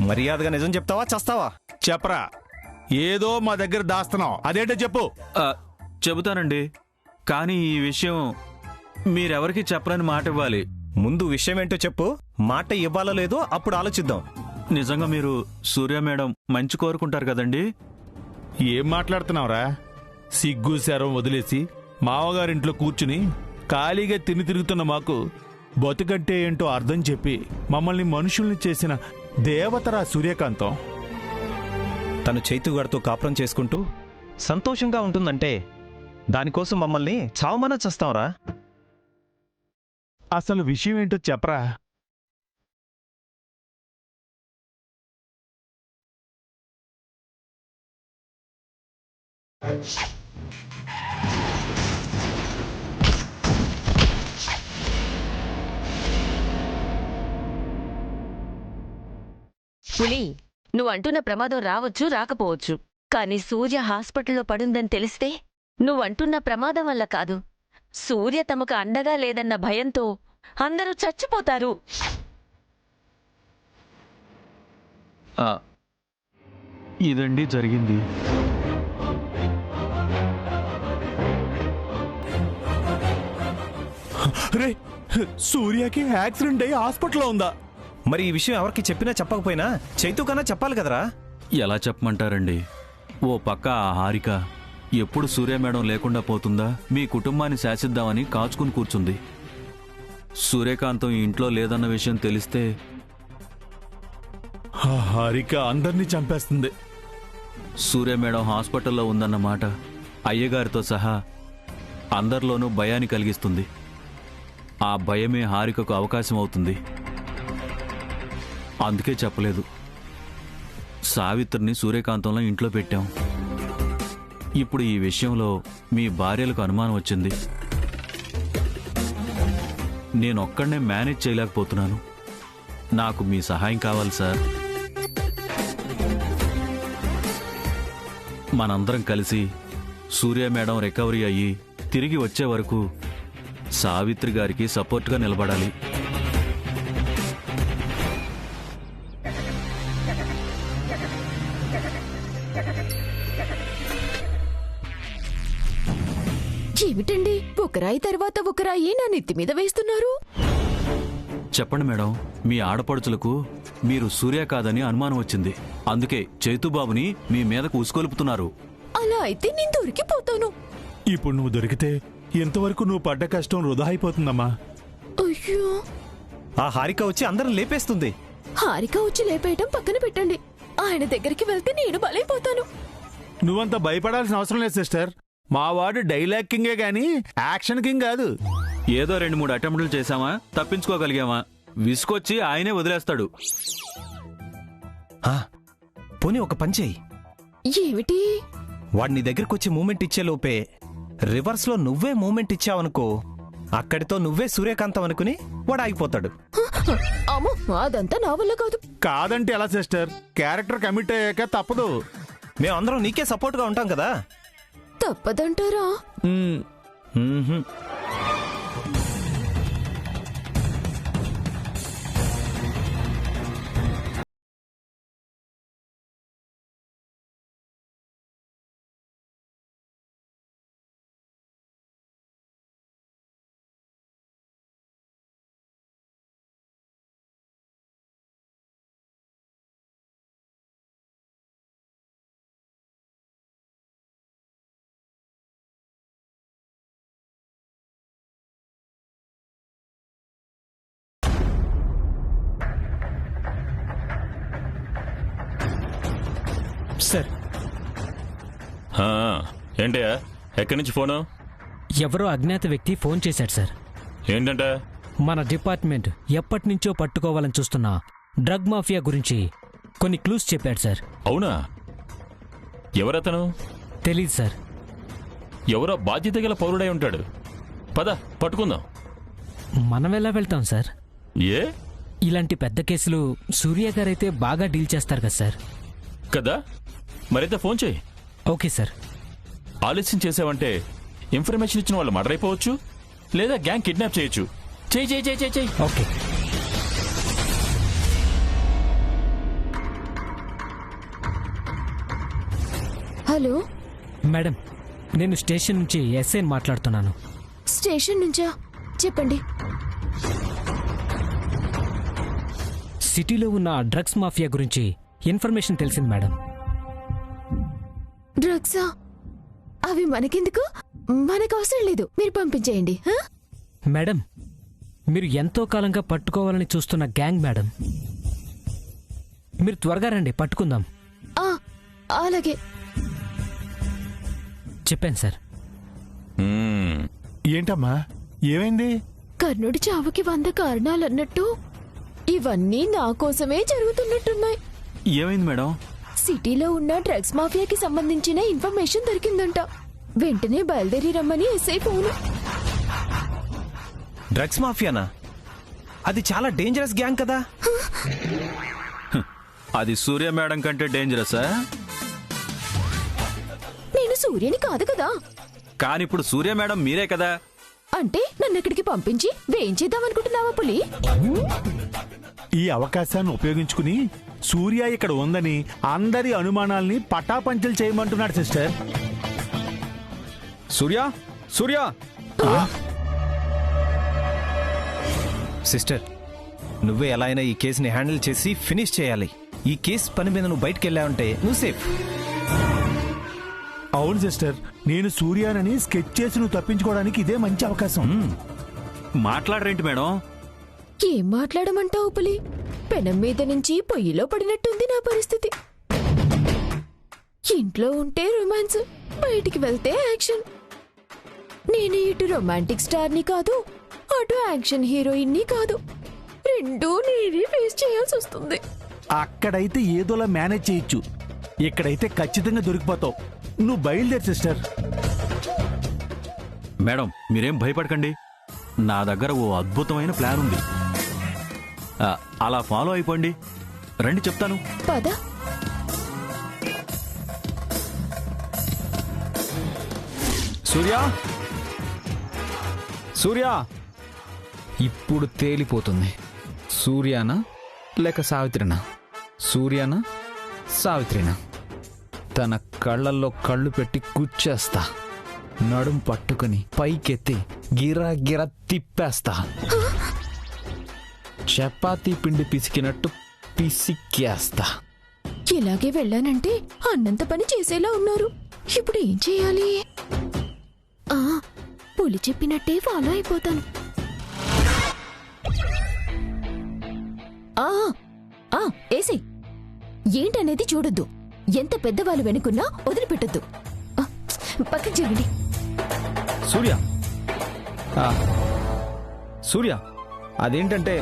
మర్యాదగా నిజం చెప్తావా చస్తావా? చెప్పరా, ఏదో మా దగ్గర దాస్తున్నావు, అదేంటో చెప్పు. చెబుతానండి, కానీ ఈ విషయం మీరెవరికి చెప్పరని మాట ఇవ్వాలి. ముందు విషయం ఏంటో చెప్పు. మాట ఇవ్వాలో లేదో అప్పుడు ఆలోచిద్దాం. నిజంగా మీరు సూర్య మేడం మంచి కోరుకుంటారు కదండి? ఏం మాట్లాడుతున్నావురా? సిగ్గు శరం వదిలేసి మావగారింట్లో కూర్చుని ఖాళీగా తిరుగుతున్న మాకు బతుకంటే ఏంటో అర్థం చెప్పి మమ్మల్ని మనుషుల్ని చేసిన దేవతరా సూర్యకాంతం. తను చైతుగాడితో కాపురం చేసుకుంటూ సంతోషంగా ఉంటుందంటే దానికోసం మమ్మల్ని చావమన్నా చస్తాంరా. అసలు విషయం ఏంటో చెప్పరా. పులి, నువ్వంటున్న ప్రమాదం రావచ్చు రాకపోవచ్చు, కానీ సూర్య హాస్పిటల్లో పడుందని తెలిస్తే నువ్వంటున్న ప్రమాదం వల్ల కాదు, సూర్య తమకు అండగా లేదన్న భయంతో అందరూ చచ్చిపోతారు. ఇదండి జరిగింది. రే, సూర్యకి యాక్సిడెంట్ అయ్యి హాస్పిటల్లో ఉందా? మరి ఈ విషయం ఎవరికి చెప్పినా చెప్పకపోయినా చైతు కన్నా చెప్పాలి కదరా. ఎలా చెప్పమంటారండి? ఓ పక్క ఆ హారిక ఎప్పుడు సూర్య మేడం లేకుండా పోతుందా, మీ కుటుంబాన్ని శాసిద్దామని కాచుకుని కూర్చుంది. సూర్యకాంతం ఇంట్లో లేదన్న విషయం తెలిస్తే హారిక అందరినీ చంపేస్తుంది. సూర్య మేడం హాస్పిటల్లో ఉందన్న మాట అయ్యగారితో సహా అందరిలోనూ భయాన్ని కలిగిస్తుంది. ఆ భయమే హారికకు అవకాశం అవుతుంది. అందుకే చెప్పలేదు. సావిత్రిని సూర్యకాంతంలో ఇంట్లో పెట్టాం. ఇప్పుడు ఈ విషయంలో మీ భార్యలకు అనుమానం వచ్చింది. నేనొక్కడనే మేనేజ్ చేయలేకపోతున్నాను. నాకు మీ సహాయం కావాలి సార్. మనందరం కలిసి సూర్య మేడం రికవరీ అయ్యి తిరిగి వచ్చే వరకు సావిత్రి గారికి సపోర్ట్గా నిలబడాలి. ఏమిటండి, ఒక రాయి తర్వాత ఒక రాయి నా నెత్తి మీద వేస్తున్నారు? చెప్పండి మేడం, మీ ఆడపడుచులకు మీరు సూర్య కాదని అనుమానం వచ్చింది. అందుకే చైతుబాబుని మీ మీదకు ఉసుకొలుపుతున్నారు. అలా అయితే నేను దొరికిపోతాను. ఇప్పుడు నువ్వు దొరికితే ఎంతవరకు నువ్వు పడ్డ కష్టం వృధా అయిపోతుందమ్మా. అయ్యో, ఆ హారిక వచ్చి అందరం లేపేస్తుంది. హారిక వచ్చి లేపేయటం పక్కన పెట్టండి, ఆయన దగ్గరికి వెళ్తే నేను బలైపోతాను. నువ్వంత భయపడాల్సిన అవసరం లేదు సిస్టర్. మా వాడు డైలాగ్ కింగే గాని యాక్షన్ కింగ్ కాదు. ఏదో 2-3 అటెంప్టులు చేశామా, తప్పించుకోగలిగామా, విసుకొచ్చి ఆయనే వదిలేస్తాడు. పోనీ ఒక పని చెయ్యి. ఏమిటి? వాడిని దగ్గరకు వచ్చి మూమెంట్ ఇచ్చే లోపే రివర్స్ లో నువ్వే మూమెంట్ ఇచ్చావనుకో, అక్కడితో నువ్వే సూర్యకాంతం అనుకుని వాడు ఆగిపోతాడు. అమ్మో, అదంతా నా వల్ల కాదు. కాదంటే ఎలా సిస్టర్? క్యారెక్టర్ కమిట్ అయ్యాక తప్పదు. మేమందరం నీకే సపోర్ట్ గా ఉంటాం కదా. తప్పదంటారా? సార్. ఏంటయ్యా, ఎక్కడి నుంచి ఫోను? ఎవరో అజ్ఞాత వ్యక్తి ఫోన్ చేశాడు సార్. ఏంటంట? మన డిపార్ట్మెంట్ ఎప్పటినుంచో పట్టుకోవాలని చూస్తున్న డ్రగ్ మాఫియా గురించి కొన్ని క్లూస్ చెప్పాడు సార్. అవునా? ఎవరతను? తెలీదు సార్. ఎవరో బాధ్యత గల పౌరుడై ఉంటాడు. పద పట్టుకుందాం. మనం ఎలా వెళ్తాం సార్? ఏ? ఇలాంటి పెద్ద కేసులు సూర్య గారైతే బాగా డీల్ చేస్తారు కదా సార్. కదా, మరైతే ఫోన్ చేయి. Okay sir. ఆలస్యం చేసావంటే ఇన్ఫర్మేషన్ ఇచ్చిన వాళ్ళు మర్డర్ అయిపోవచ్చు, లేదా గ్యాంగ్ కిడ్నాప్ చేయొచ్చు. చెయ్యి చెయ్యి చెయ్యి చెయ్యి. ఓకే. హలో, మేడం, నేను స్టేషన్ నుంచి ఎస్ఐని మాట్లాడుతున్నాను. స్టేషన్ నుంచా? చెప్పండి. సిటీలో ఉన్న డ్రగ్స్ మాఫియా గురించి ఇన్ఫర్మేషన్ తెలిసింది మేడం. డ్రగ్సా? అవి మనకెందుకు? మనకు అవసరం లేదు, మీరు పంపించేయండి. హ? మేడం, మీరు ఎంతో కాలంగా పట్టుకోవాలని చూస్తున్న గ్యాంగ్ మేడం. మీరు త్వరగా రండి, పట్టుకుందాం. ఆ, అలాగే. చెప్పాను సార్. ఏంటమ్మా, ఏమైంది? కర్ణుడి చావుకి 100 కారణాలన్నట్టు ఇవన్నీ నా కోసమే జరుగుతున్నట్టున్నాయి. ఏమైంది మేడం? సిటీలో ఉన్న డ్రగ్స్ మాఫియాకి సంబంధించిన ఇన్ఫర్మేషన్ దొరికిందంట. వెంటనే బయలుదేరి రమ్మని ఎస్ఐ ఫోను. డ్రగ్స్ మాఫియానా? అది చాలా డేంజరస్ గ్యాంగ్ కదా. అది సూర్య మేడం కంటే డేంజరసా? నేను సూర్యని కాదు కదా. కానీ ఇప్పుడు సూర్య మేడం మీరే కదా. అంటే నన్ను ఇక్కడికి పంపించి వేయించేద్దామనుకుంటున్నావా పులి? ఈ అవకాశాన్ని ఉపయోగించుకుని సూర్య ఇక్కడ ఉందని అందరి అనుమానాల్ని పటాపంచలు చేయమంటున్నాడు సిస్టర్. సూర్య, సూర్య! సిస్టర్, నువ్వే ఎలా అయినా ఈ కేసుని హ్యాండిల్ చేసి ఫినిష్ చేయాలి. ఈ కేసు పని మీద నువ్వు బయటకు వెళ్ళావంటే నువ్వు సేఫ్. అవును సిస్టర్, నేను సూర్యానని స్కెచ్ చేసి నువ్వు తప్పించుకోవడానికి ఇదే మంచి అవకాశం. మాట్లాడరేంటి మేడం? ఏం మాట్లాడమంటావు పులి? పెనం మీద నుంచి పొయ్యిలో పడినట్టుంది నా పరిస్థితి. ఇంట్లో ఉంటే రొమాన్స్, బయటికి వెళ్తే యాక్షన్. నేను ఇటు రొమాంటిక్ స్టార్ని కాదు, అటు యాక్షన్ హీరోయిన్ని కాదు. రెండూ నేనే ఫేస్ చేయాల్సి వస్తుంది. అక్కడైతే ఏదోలా మేనేజ్ చేయొచ్చు, ఇక్కడైతే ఖచ్చితంగా దొరికిపోతావు. నువ్వు బయలుదేరు సిస్టర్. మేడం, మీరేం భయపడకండి. నా దగ్గర ఓ అద్భుతమైన ప్లాన్ ఉంది. అలా ఫాలో అయిపోండి. రండి, చెప్తాను. పద. సూర్య, సూర్య! ఇప్పుడు తేలిపోతుంది. సూర్యానా లేక సావిత్రినా? సూర్యానా సావిత్రినా? తన కళ్ళల్లో కళ్ళు పెట్టి గుచ్చేస్తా. నడుం పట్టుకుని పైకెత్తి గిరా గిరా తిప్పేస్తా. చపాతీ పిండి పిసికినట్టు పిసికేస్తా. ఇలాగే వెళ్ళానంటే అన్నంత పని చేసేలా ఉన్నారు. ఇప్పుడు ఏం చేయాలి? పులి చెప్పినట్టే ఫాలో అయిపోతాను. ఏసీ, ఏంటనేది చూడొద్దు. ఎంత పెద్దవాళ్ళు వెనుకున్నా వదిలిపెట్టద్దు. పక్కకి జరగండి. సూర్య, సూర్య, అదేంటంటే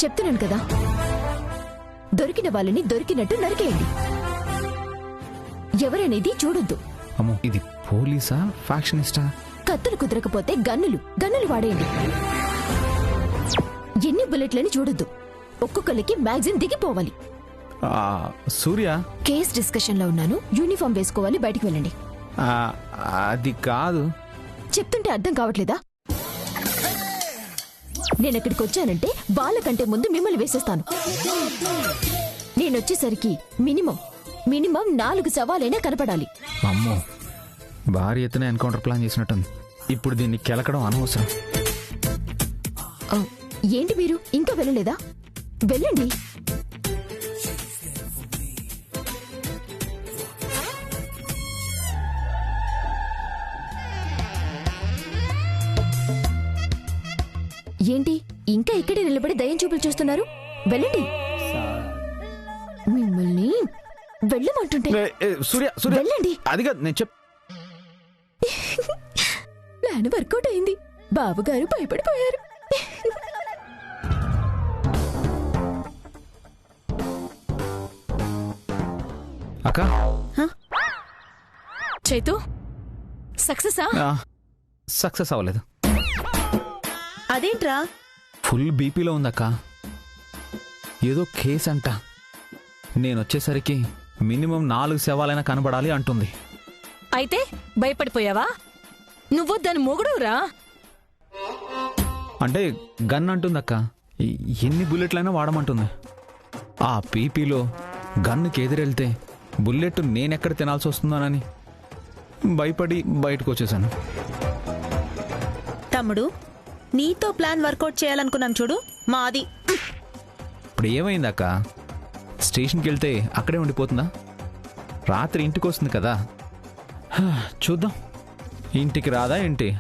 చెప్తున్నాను కదా, దొరికిన వాళ్ళని దొరికినట్టు నరికేయండి. ఎవరనేది చూడొద్దు. అమ్మో, ఇది పోలీసా ఫ్యాక్షనిస్టా? కత్తులు కుదరకపోతే గన్నులు వాడేయండి. ఎన్ని బుల్లెట్లని చూడొద్దు. ఒక్కొక్కరికి మ్యాగజిన్ దిగిపోవాలి. సూర్య, కేస్ డిస్కషన్ లో ఉన్నాను. యూనిఫామ్ వేసుకోవాలి. బయటికి వెళ్ళండి. అది కాదు. చెప్తుంటే అర్థం కావట్లేదా? నేనెక్కడికి వచ్చానంటే వాళ్ళకంటే ముందు మిమ్మల్ని వేసేస్తాను. నేనొచ్చేసరికి మినిమం 4 సవాలైనా కనపడాలి. అమ్మో, భారీ ఎత్తున ఎన్కౌంటర్ ప్లాన్ చేసినట్టుంది. ఇప్పుడు దీన్ని కెలకడం అనవసరం. ఏంటి మీరు ఇంకా వెళ్ళలేదా? వెళ్ళండి. ఏంటి ఇంకా ఇక్కడే నిలబడి దయ్యం చూపులు చూస్తున్నారు? వెళ్ళండి. మిమ్మల్ని వెళ్ళమంటుంటే సూర్య, సూర్య, వెళ్ళండి. అదిగా నేను ప్లాన్ వర్కౌట్ అయింది. బాబుగారు భయపడిపోయారు. అక్క, చైతు, సక్సెసా? సక్సెస్ అవ్వలేదు. అదేంట్రా? ఫుల్ బీపీలో ఉందక్క. ఏదో కేసు అంట. నేనొచ్చేసరికి మినిమం 4 శవాలైనా కనబడాలి అంటుంది. అయితే భయపడిపోయావా? నువ్వు దాని మొగుడురా? అంటే గన్ అంటుందక్క. ఎన్ని బుల్లెట్లైనా వాడమంటుంది. ఆ పీపీలో గన్నుకి ఎదురెళ్తే బుల్లెట్ నేనెక్కడ తినాల్సి వస్తుందోనని భయపడి బయటకు వచ్చేసాను. తమ్ముడు, నీతో ప్లాన్ వర్కౌట్ చేయాలనుకున్నాను చూడు, మాది. ఇప్పుడు ఏమైందక్క? స్టేషన్కి వెళ్తే అక్కడే ఉండిపోతుందా? రాత్రి ఇంటికి వస్తుంది కదా. చూద్దాం, ఇంటికి రాదా ఏంటి?